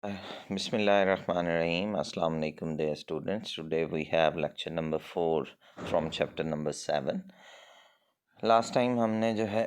Bismillahirrahmanirrahim. Assalamu alaikum dear students. Today we have lecture number 4 from chapter number 7. Last time हमने जो है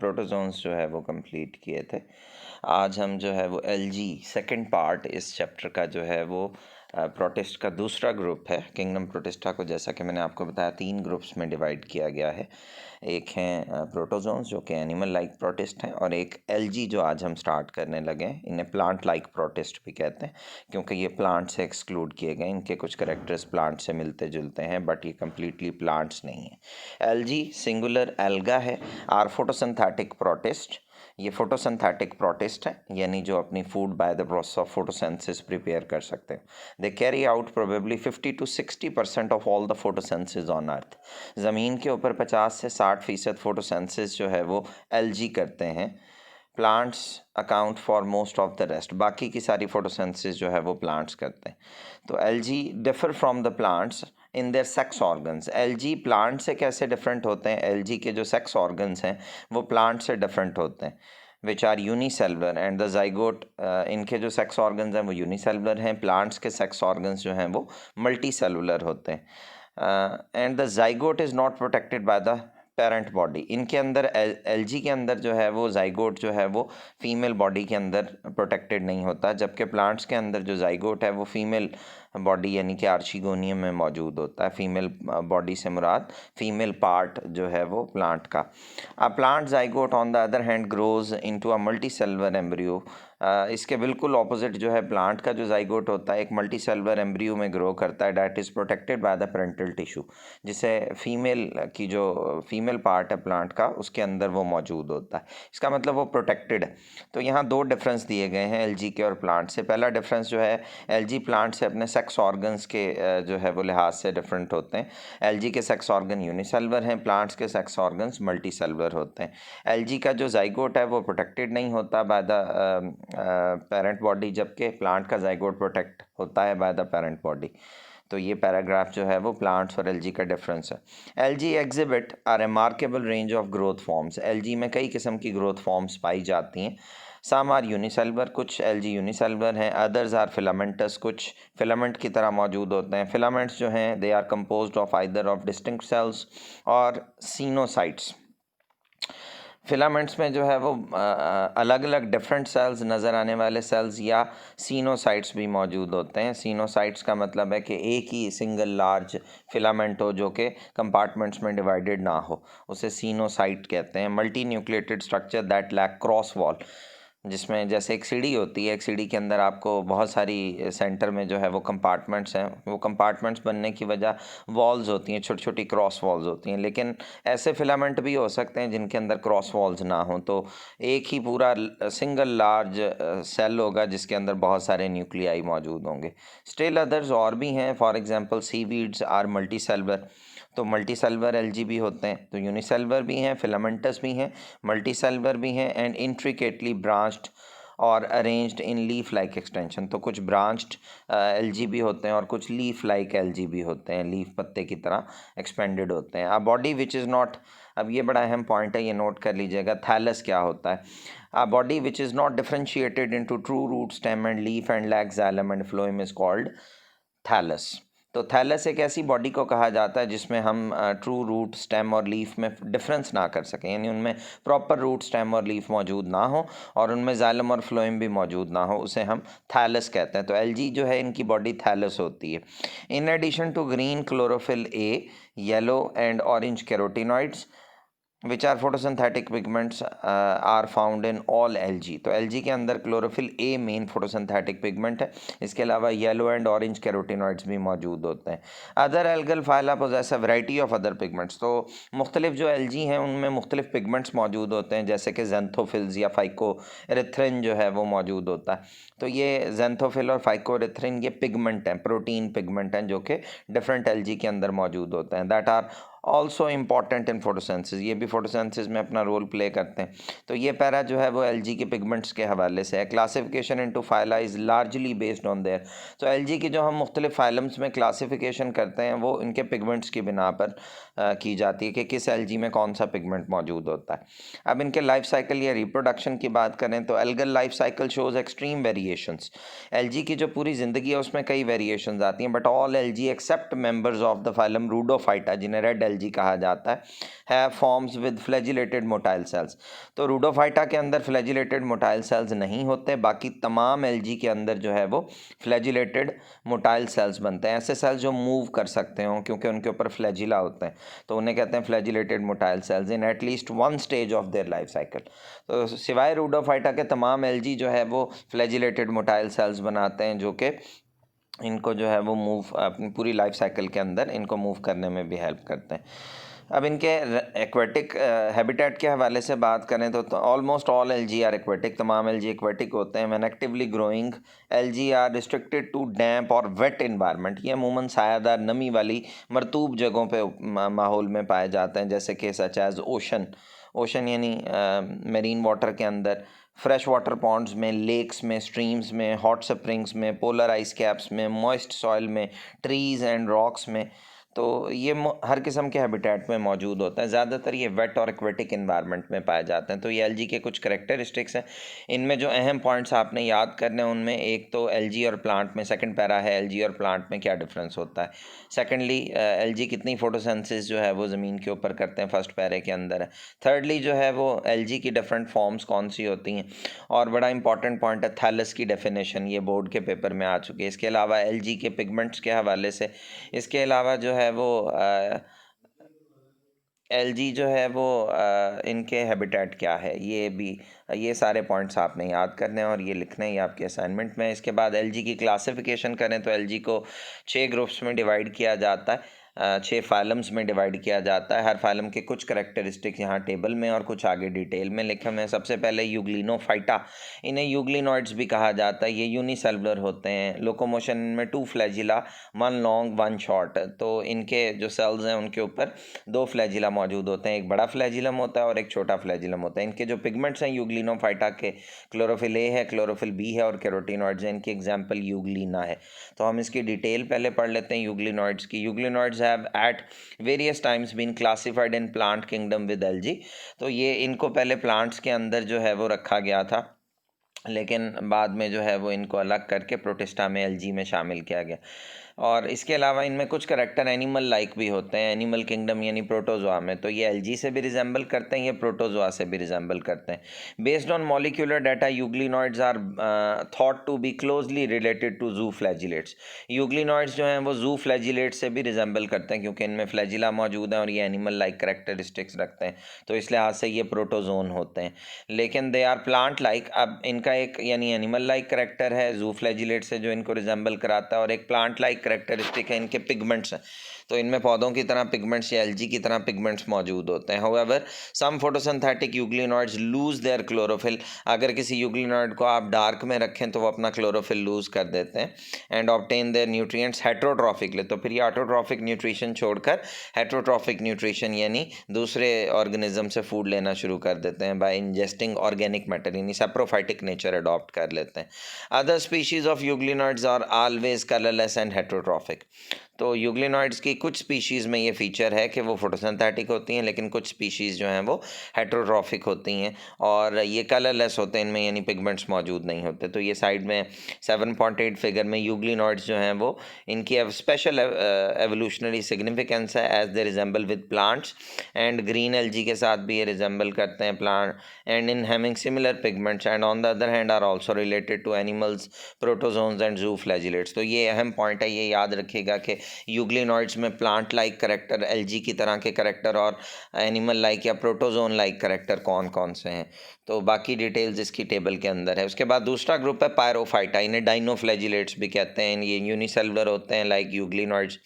protozoans जो है वो कंप्लीट किए थे। आज हम जो है वो एलजी सेकंड पार्ट इस चैप्टर का जो है वो प्रोटिस्ट का दूसरा ग्रुप है। किंगडम प्रोटिस्टा को जैसा कि मैंने आपको बताया 3 ग्रुप्स में डिवाइड किया गया है। एक हैं प्रोटोजोन्स जो कि एनिमल लाइक प्रोटिस्ट हैं, और एक एलजी जो आज हम स्टार्ट करने लगे हैं। इन्हें प्लांट लाइक प्रोटिस्ट भी कहते हैं क्योंकि ये प्लांट से एक्सक्लूड किए गए। इनके कुछ करेक्टर्स प्लांट से मिलते जुलते हैं बट ये कम्प्लीटली प्लांट्स नहीं है। एलजी सिंगुलर एल्गा है, आर फोटोसिंथेटिक प्रोटिस्ट। ये फोटोसिंथेटिक प्रोटिस्ट है, यानी जो अपनी food by the process of photosynthesis prepare कर सकते हैं। They carry out probably 50 to 60% of all the photosynthesis on earth. ज़मीन के ऊपर 50 से 60% फोटोसिंथेसिस जो है वो एलजी करते हैं। Plants account for most of the rest, बाकी की सारी फोटोसिंथेसिस जो है वो प्लांट्स करते हैं। तो LG differ from the plants in their sex organs. LG plant से कैसे डिफरेंट होते हैं? एलजी के जो सेक्स ऑर्गन्स हैं वो प्लांट से डिफरेंट होते हैं, which are unicellular and the zygote. इनके जो सेक्स ऑर्गन्स हैं वो यूनिसेलुलर हैं। प्लांट्स के सेक्स ऑर्गन्स जो हैं वो मल्टी सेलुलर होते हैं। And the zygote is not protected by the parent body. इनके अंदर एलजी के अंदर जो है वो जाइगोट जो है वो फीमेल बॉडी के अंदर प्रोटेक्टेड नहीं होता, जबकि प्लांट्स के अंदर जो जाइगोट है वो फीमेल बॉडी यानी कि आर्चिगोनियम में मौजूद होता है। फीमेल बॉडी से मुराद फीमेल पार्ट जो है वो प्लांट का। A plant zygote on the other hand grows into a multi cellular embryo. इसके बिल्कुल ऑपोजिट जो है प्लांट का जो जाइगोट होता है एक मल्टी सेलुलर एम्ब्रियो में ग्रो करता है, that is protected by the parental tissue, जिसे फीमेल की जो फीमेल पार्ट है प्लांट का उसके अंदर वो मौजूद होता है। इसका मतलब वो प्रोटेक्टेड है। तो यहाँ 2 डिफरेंस दिए गए हैं एलजी के और प्लांट से। पहला डिफरेंस जो है एलजी प्लांट से अपने सेक्स ऑर्गन्स के जो है वो लिहाज से डिफरेंट होते हैं। एलजी के सेक्स ऑर्गन यूनिसेलुलर हैं, प्लांट्स के सेक्स ऑर्गन्स मल्टी सेलुलर होते हैं। एलजी का जो जाइगोट है वो प्रोटेक्टेड नहीं होता बाय द पेरेंट बॉडी, जबकि प्लांट का जाइगोट प्रोटेक्ट होता है बाय द पेरेंट बॉडी। तो ये पैराग्राफ जो है वो प्लांट्स और एलजी का डिफरेंस है। Algae exhibit a remarkable range of growth forms. Algae में कई किस्म की ग्रोथ फॉर्म्स पाई जाती हैं। सम आर यूनिसेलुलर, कुछ एलजी यूनिसेलुलर हैं। अदर्स आर फिलामेंटस, कुछ फिलामेंट की तरह मौजूद होते हैं। फिलामेंट्स जो हैं they are composed of either of distinct cells और सीनोसाइट्स। फिलामेंट्स में जो है वो अलग अलग डिफरेंट सेल्स नज़र आने वाले सेल्स या सीनोसाइट्स भी मौजूद होते हैं। सीनोसाइट्स का मतलब है कि एक ही सिंगल लार्ज फिलामेंट हो जो कि कंपार्टमेंट्स में डिवाइडेड ना हो, उसे सीनोसाइट कहते हैं। Multinucleated structure that lack cross wall, जिसमें जैसे एक सीढ़ी होती है, एक सीढ़ी के अंदर आपको बहुत सारी सेंटर में जो है वो कंपार्टमेंट्स हैं। वो कंपार्टमेंट्स बनने की वजह वॉल्स होती हैं, छोटी छोटी क्रॉस वॉल्स होती हैं। लेकिन ऐसे फिलामेंट भी हो सकते हैं जिनके अंदर क्रॉस वॉल्स ना हो, तो एक ही पूरा सिंगल लार्ज सेल होगा जिसके अंदर बहुत सारे न्यूक्लियाई मौजूद होंगे। स्टिल अदर्स और भी हैं, for example seaweeds are multicellular. तो मल्टी सेलुलर एलजी भी होते हैं, तो यूनिसेलुलर भी हैं, फिलामेंटस भी हैं, मल्टी सेलुलर भी हैं, एंड इंट्रिकेटली ब्रांच्ड और arranged in leaf like extension. तो कुछ ब्रांच्ड एलजी भी होते हैं और कुछ लीफ लाइक एलजी भी होते हैं, लीफ पत्ते की तरह एक्सपेंडेड होते हैं। अ बॉडी विच इज़ नॉट, अब ये बड़ा अहम पॉइंट है, ये नोट कर लीजिएगा। थैलस क्या होता है? A body which is not differentiated into true root, stem and leaf and lack xylem and phloem is called thallus. तो थैलस एक ऐसी बॉडी को कहा जाता है जिसमें हम ट्रू रूट, स्टेम और लीफ में डिफरेंस ना कर सकें, यानी उनमें प्रॉपर रूट, स्टेम और लीफ मौजूद ना हो और उनमें जाइलम और फ्लोएम भी मौजूद ना हो, उसे हम थैलस कहते हैं। तो एलजी जो है इनकी बॉडी थैलस होती है। In addition to green chlorophyll a, yellow and orange carotenoids which are photosynthetic pigments are found in all algae. तो एलजी के अंदर chlorophyll a main photosynthetic pigment है, इसके अलावा येलो एंड ऑरेंज कैरोटिनॉइड्स भी मौजूद होते हैं। Other algal phyla possess a variety of other pigments. तो मुख्तलिफ जो एलजी हैं उनमें मुख्तलिफ पिगमेंट्स मौजूद होते हैं, जैसे कि जेंथोफिल्स या फाइकोरिथ्रिन जो है वो मौजूद होता है। तो ये जेंथोफिल और फाइकोरिथ्रिन ये पिगमेंट हैं, प्रोटीन पिगमेंट हैं जो कि डिफरेंट एलजी के अंदर मौजूद होते हैं, that are also important in photosynthesis, ये भी फोटोसेंसिस में अपना रोल प्ले करते हैं। तो ये पैरा जो है वो एलजी के पिगमेंट्स के हवाले से है। Classification into phyla is largely based on their. तो एलजी की जो हम मुख्तलिफ फाइलम्स में क्लासिफिकेशन करते हैं वो इनके पिगमेंट्स की बिना पर की जाती है कि किस एलजी में कौन सा पिगमेंट मौजूद होता है। अब इनके लाइफ साइकिल या रिप्रोडक्शन की बात करें तो algal life cycle shows extreme variations. LG की जो पूरी ज़िंदगी है उसमें कई वेरिएशंस आती हैं, but all algae except members of the phylum Rhodophyta, जिन्हें रेड एलजी कहा जाता है forms with flagellated motile cells. तो रूडोफाइटा के अंदर फ्लैजिलेटेड मोटाइल सेल्स नहीं होते, बाकी तमाम एलजी के अंदर जो है वो फ्लैजिलेटेड मोटाइल सेल्स बनते हैं। ऐसे सेल्स जो मूव कर सकते हों क्योंकि उनके ऊपर फ्लैजिला होते हैं, तो उन्हें कहते हैं flagellated motile sales in at least one stage of their life cycle. तो सिवाय रूडोफाइटा के तमाम एलजी जो है वो फ्लैजिलेटेड मोटाइल सेल्स बनाते हैं, जो कि इनको जो है वो मूव अपनी पूरी लाइफ साइकिल के अंदर इनको मूव करने में भी हेल्प करते हैं। अब इनके एक्वेटिक हैबिटेट के हवाले से बात करें तो almost all algae are aquatic, तमाम एलजी एक्वेटिक होते हैं। When actively growing algae are restricted to damp और वेट इन्वायरमेंट। ये अमूमन सायादार नमी वाली मरतूब जगहों पे माहौल में पाए जाते हैं, जैसे कि सच एज ओशन यानी मेरीन वाटर के अंदर, फ्रेश वाटर पॉन्ड्स में, लेक्स में, स्ट्रीम्स में, हॉट स्प्रिंग्स में, पोलर आइस कैप्स में, मॉइस्ट सॉइल में, ट्रीज़ एंड रॉक्स में। तो ये हर किस्म के हैबिटेट में मौजूद होता है। ज़्यादातर ये वेट और एक्वेटिक इन्वायरमेंट में पाए जाते हैं। तो ये एलजी के कुछ करेक्टरिस्टिक्स हैं। इनमें जो अहम पॉइंट्स आपने याद करने हैं उनमें एक तो एलजी और प्लांट में, सेकंड पैरा है एलजी और प्लांट में क्या डिफरेंस होता है। सेकेंडली एलजी कितनी फोटोसेंसिस जो है वो ज़मीन के ऊपर करते हैं, फर्स्ट पैरे के अंदर है। थर्डली जो है वो एलजी की डिफरेंट फॉर्म्स कौन सी होती हैं। और बड़ा इंपॉर्टेंट पॉइंट है थैलस की डेफिनेशन, ये बोर्ड के पेपर में आ चुकी है। इसके अलावा एलजी के पिगमेंट्स के हवाले से, इसके अलावा जो है वो एलजी जो है वो इनके हैबिटेट क्या है, ये भी, ये सारे पॉइंट्स आपने याद करने हैं और ये लिखने ही आपके असाइनमेंट में। इसके बाद एलजी की क्लासिफिकेशन करें तो एलजी को 6 ग्रुप्स में डिवाइड किया जाता है, 6 फाइलम्स में डिवाइड किया जाता है। हर फाइलम के कुछ करेक्टरिस्टिक्स यहाँ टेबल में और कुछ आगे डिटेल में लिखे हुए हैं। सबसे पहले यूग्लिनोफाइटा, इन्हें यूग्लिनॉइड्स भी कहा जाता है। ये यूनिसेलुलर होते हैं। लोकोमोशन में 2 फ्लैजिला, 1 लॉन्ग 1 शॉर्ट। तो इनके जो सेल्स हैं उनके ऊपर 2 फ्लैजिला मौजूद होते हैं, एक बड़ा फ्लैजिलम होता है और एक छोटा फ्लैजिलम होता है। इनके जो पिगमेंट्स हैं यूग्लिनोफाइटा के, क्लोरोफिल ए है, क्लोरोफिल बी है और कैरोटीनॉइड्स हैं। इनकी एग्जाम्पल यूग्लिना है। तो हम इसकी डिटेल पहले पढ़ लेते हैं यूग्लिनॉइड्स की। Euglenoids have at various times been classified in plant kingdom with algae। तो ये इनको पहले प्लांट्स के अंदर जो है वो रखा गया था, लेकिन बाद में जो है वो इनको अलग करके प्रोटिस्टा में एलजी में शामिल किया गया। और इसके अलावा इनमें कुछ करेक्टर एनिमल लाइक भी होते हैं, एनिमल किंगडम यानी प्रोटोजोआ में। तो ये एलजी से भी रिजेंबल करते हैं, ये प्रोटोजोआ से भी रिजेंबल करते हैं। Based on molecular data euglenoids are thought to be closely related to zooflagellates. Euglenoids जो हैं वो जू फ्लैजिलेट्स से भी रिजेंबल करते हैं क्योंकि इनमें फ्लैजिला मौजूद है और ये एनिमल लाइक करेक्टरिस्टिक्स रखते हैं, तो इस लिहाज से ये प्रोटोजोन होते हैं। लेकिन दे आर प्लांट लाइक। अब इनका एक यानी एनिमल लाइक करेक्टर है जू फ्लैजिलेट से जो इनको रिजेंबल कराता है, और एक प्लांट लाइक करेक्टरिस्टिक है इनके पिगमेंट्स हैं। तो इनमें पौधों की तरह पिगमेंट्स या एलजी की तरह पिगमेंट्स मौजूद होते हैं। However some photosynthetic euglenoids lose their chlorophyll. अगर किसी यूग्लिनॉइड को आप डार्क में रखें तो वो अपना क्लोरोफिल लूज कर देते हैं। And obtain their nutrients heterotrophically. तो फिर ये ऑटोट्रॉफिक न्यूट्रिशन छोड़कर हेट्रोट्रॉफिक न्यूट्रिशन यानी दूसरे ऑर्गेनिज्म से फूड लेना शुरू कर देते हैं बाय इंजेस्टिंग ऑर्गेनिक मैटर, यानी सैप्रोफाइटिक नेचर अडॉप्ट कर लेते हैं। Other species of euglenoids are always colourless and heterotrophic. तो यूग्लिनॉइड्स की कुछ स्पीशीज़ में ये फीचर है कि वो फोटोसिंथेटिक होती हैं, लेकिन कुछ स्पीशीज़ जो हैं वो हेट्रोट्रॉफिक होती हैं और ये कलरलेस होते हैं, इनमें यानी पिगमेंट्स मौजूद नहीं होते। तो ये साइड में 7.8 फिगर में यूग्लिनॉइड्स जो हैं वो इनकी स्पेशल एवोल्यूशनरी सिग्निफिकेंस है as they resemble with plants and green algae के साथ भी ये रिजेंबल करते हैं plant and in having similar pigments and on the other hand are also related to animals, protozoans and zooflagellates. तो ये अहम पॉइंट है, ये याद रखिएगा कि यूग्लिनॉइड्स में प्लांट लाइक करेक्टर, एलजी की तरह के करेक्टर और एनिमल लाइक या प्रोटोजोन लाइक करेक्टर कौन कौन से हैं। तो बाकी डिटेल्स इसकी टेबल के अंदर है। उसके बाद दूसरा ग्रुप है पायरोफाइटा, इन्हें डाइनोफ्लैजिलेट्स भी कहते हैं। ये यूनिसेलुलर होते हैं लाइक यूग्लिनॉइड्स।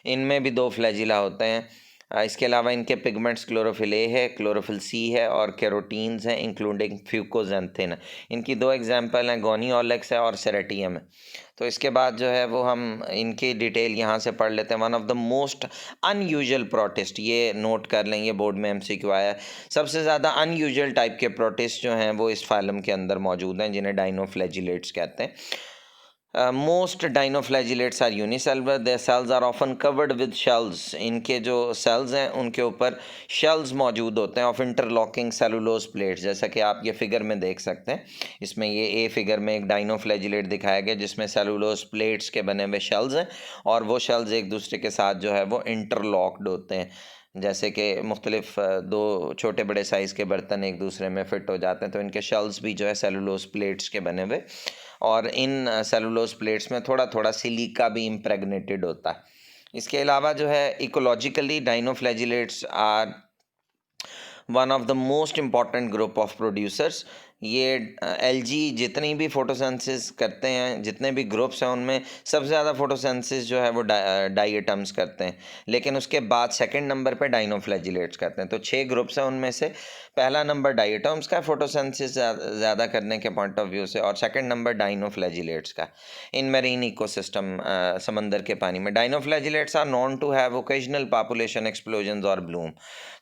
इनमें भी 2 फ्लैजिला होते हैं, इसके अलावा इनके पिगमेंट्स क्लोरोफिल ए है, क्लोरोफिल सी है और कैरोटीन्स हैं इंक्लूडिंग फ्यूकोजेंथिन। इनकी दो एग्जांपल हैं, गोनियोलेक्स है और सेरेटियम है। तो इसके बाद जो है वो हम इनकी डिटेल यहाँ से पढ़ लेते हैं। One of the most unusual protist, ये नोट कर लें, ये बोर्ड में एमसीक्यू आया है। सबसे ज़्यादा अनयूजुअल टाइप के प्रोटिस्ट जो हैं वो इस फाइलम के अंदर मौजूद हैं, जिन्हें डाइनोफ्लैजिलेट्स कहते हैं। Most dinoflagellates are unicellular. Their cells are often covered with shells. इनके जो cells हैं उनके ऊपर shells मौजूद होते हैं of interlocking cellulose plates, जैसा कि आप ये फिगर में देख सकते हैं। इसमें ये ए फिगर में एक डाइनोफ्लैजिलेट दिखाया गया जिसमें सेलुलोज प्लेट्स के बने हुए शेल्स हैं और वो शेल्स एक दूसरे के साथ जो है वो इंटरलॉक्ड होते हैं, जैसे कि मुख्तलिफ दो छोटे बड़े साइज़ के बर्तन एक दूसरे में फ़िट हो जाते हैं। तो इनके शेल्स भी जो है सेलुलोज प्लेट्स के बने हुए, और इन सेलुलोज प्लेट्स में थोड़ा थोड़ा सिलिका भी इम्प्रेगनेटेड होता है। इसके अलावा जो है ecologically dinoflagellates are one of the most important group of producers. ये एलजी जितनी भी फोटोसिंथेसिस करते हैं, जितने भी ग्रुप्स हैं उनमें सबसे ज़्यादा फोटोसिंथेसिस जो है वो डाइएटम्स करते हैं, लेकिन उसके बाद सेकंड नंबर पे डाइनोफ्लैजिलेट्स करते हैं। तो 6 ग्रुप्स हैं, उनमें से पहला नंबर डाइएटम्स का फोटोसिंथेसिस ज़्यादा करने के पॉइंट ऑफ व्यू से, और सेकंड नंबर डाइनोफ्लैजिलेट्स का इन मेरीन इकोसिस्टम, समंदर के पानी में। Dinoflagellates are known to have occasional population explosions और ब्लूम।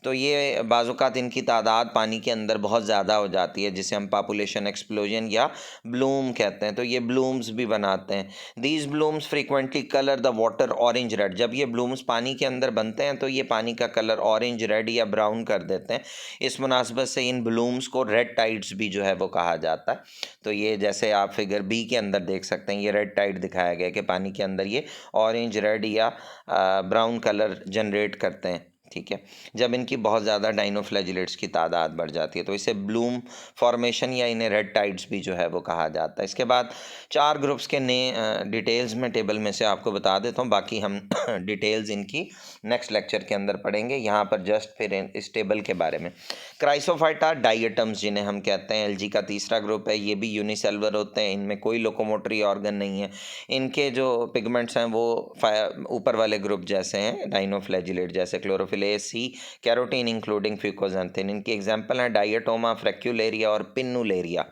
तो ये बाज़-औक़ात इनकी तादाद पानी के अंदर बहुत ज़्यादा हो जाती है, जिसे हम पॉपुलेशन एक्सप्लोजन या ब्लूम कहते हैं। तो ये ब्लूम्स भी बनाते हैं। These blooms frequently colour the water orange red. जब ये ब्लूम्स पानी के अंदर बनते हैं तो ये पानी का कलर ऑरेंज, रेड या ब्राउन कर देते हैं। इस मुनासबत से इन ब्लूम्स को रेड टाइड्स भी जो है वो कहा जाता है। तो ये जैसे आप फिगर बी के अंदर देख सकते हैं, ये रेड टाइड दिखाया गया है कि पानी के अंदर ये ऑरेंज, रेड या ब्राउन कलर जनरेट करते हैं। ठीक है, जब इनकी बहुत ज़्यादा डाइनोफ्लैजिलेट्स की तादाद बढ़ जाती है तो इसे ब्लूम फॉर्मेशन या इन्हें रेड टाइड्स भी जो है वो कहा जाता है। इसके बाद 4 ग्रुप्स के नए डिटेल्स में टेबल में से आपको बता देता हूँ, बाकी हम डिटेल्स इनकी नेक्स्ट लेक्चर के अंदर पढ़ेंगे। यहाँ पर जस्ट फिर इस टेबल के बारे में, क्राइसोफाइटा डाइएटम्स जिन्हें हम कहते हैं, एलजी का तीसरा ग्रुप है। ये भी यूनिसेलुलर होते हैं, इनमें कोई लोकोमोटरी ऑर्गन नहीं है। इनके जो पिगमेंट्स हैं वो ऊपर वाले ग्रुप जैसे हैं, डाइनोफ्लैजिलेट जैसे, chlorophyll A, C, carotene including fucoxanthin. इनकी एग्जांपल है डायटोमा, फ्रैक्यूलेरिया और पिन्नुलेरिया।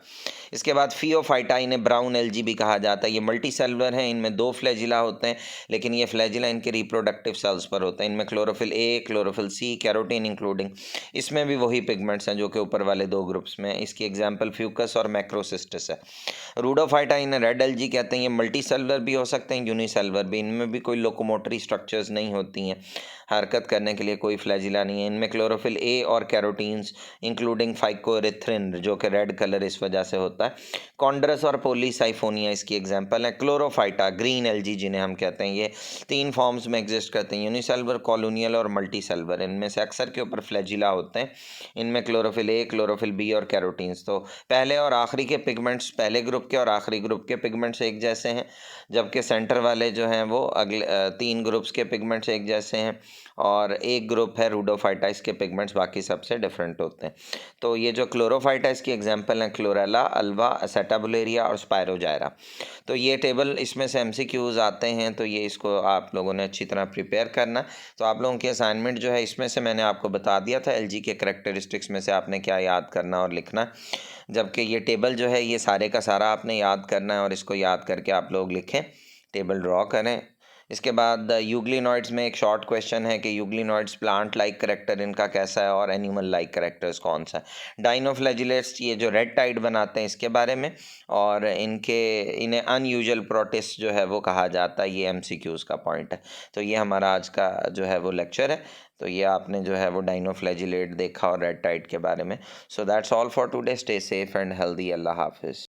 इसके बाद फियोफाइटा, इन्हें ब्राउन एलजी भी कहा जाता है। ये मल्टी सेलुलर हैं, इनमें 2 फ्लैजिला होते हैं, लेकिन ये फ्लैजिला इनके रिप्रोडक्टिव सेल्स पर होते हैं। इनमें chlorophyll A, chlorophyll C, carotene including, इसमें भी वही पिगमेंट्स हैं जो कि ऊपर वाले 2 ग्रुप्स में। इसकी एग्जांपल फ्यूकस और मैक्रोसिस्टस है। रूडोफाइटा, इन्हें रेड एलजी कहते हैं। ये मल्टी सेलुलर भी हो सकते हैं, यूनिसेलुलर भी। इनमें भी कोई लोकोमोटरी स्ट्रक्चर्स नहीं होती हैं, हरकत करने के लिए कोई फ्लैजिला नहीं है। इनमें क्लोरोफिल ए और कैरोटीन्स इंक्लूडिंग फाइकोरिथ्रिन, जो कि रेड कलर इस वजह से होता है। कॉन्ड्रस और पोलीसाइफोनिया इसकी एग्जांपल है। क्लोरोफाइटा, ग्रीन एलजी जिन्हें हम कहते हैं, ये 3 फॉर्म्स में एग्जिस्ट करते हैं, यूनिसेलुलर, कॉलोनियल और मल्टी सेलुलर। इनमें से अक्सर के ऊपर फ्लैजिला होते हैं। इनमें क्लोरोफिल ए, क्लोरोफिल बी और कैरोटीन्स। तो पहले और आखिरी के पिगमेंट्स, पहले ग्रुप के और आखिरी ग्रुप के पिगमेंट्स एक जैसे हैं, जबकि सेंटर वाले जो हैं वो अगले 3 ग्रुप्स के पिगमेंट्स एक जैसे हैं, और एक ग्रुप है रूडोफाइटा, इसके पिगमेंट्स बाकी सबसे डिफरेंट होते हैं। तो ये जो क्लोरोफाइटा, इसकी एग्जांपल हैं क्लोरेला, अल्वा, एसेटाबुलेरिया और स्पायरोजायरा। तो ये टेबल, इसमें से एमसीक्यूज आते हैं, तो ये इसको आप लोगों ने अच्छी तरह प्रिपेयर करना। तो आप लोगों की असाइनमेंट जो है, इसमें से मैंने आपको बता दिया था एलजी के करैक्टरिस्टिक्स में से आपने क्या याद करना और लिखना, जबकि ये टेबल जो है ये सारे का सारा आपने याद करना है, और इसको याद करके आप लोग लिखें, टेबल ड्रॉ करें। इसके बाद यूग्लिनॉइड्स में एक शॉर्ट क्वेश्चन है कि यूग्लिनॉइड्स प्लांट लाइक करेक्टर इनका कैसा है और एनिमल लाइक करेक्टर्स कौन सा है। डाइनोफ्लैजिलेट्स, ये जो रेड टाइड बनाते हैं, इसके बारे में, और इन्हें अनयूजुअल प्रोटिस्ट जो है वो कहा जाता है। ये एमसीक्यूज़ का पॉइंट है। तो ये हमारा आज का जो है वो लेक्चर है। तो ये आपने जो है वो डाइनोफ्लैजिलेट देखा और रेड टाइड के बारे में। So that's all for today. Stay safe and healthy. अल्लाह हाफिज़।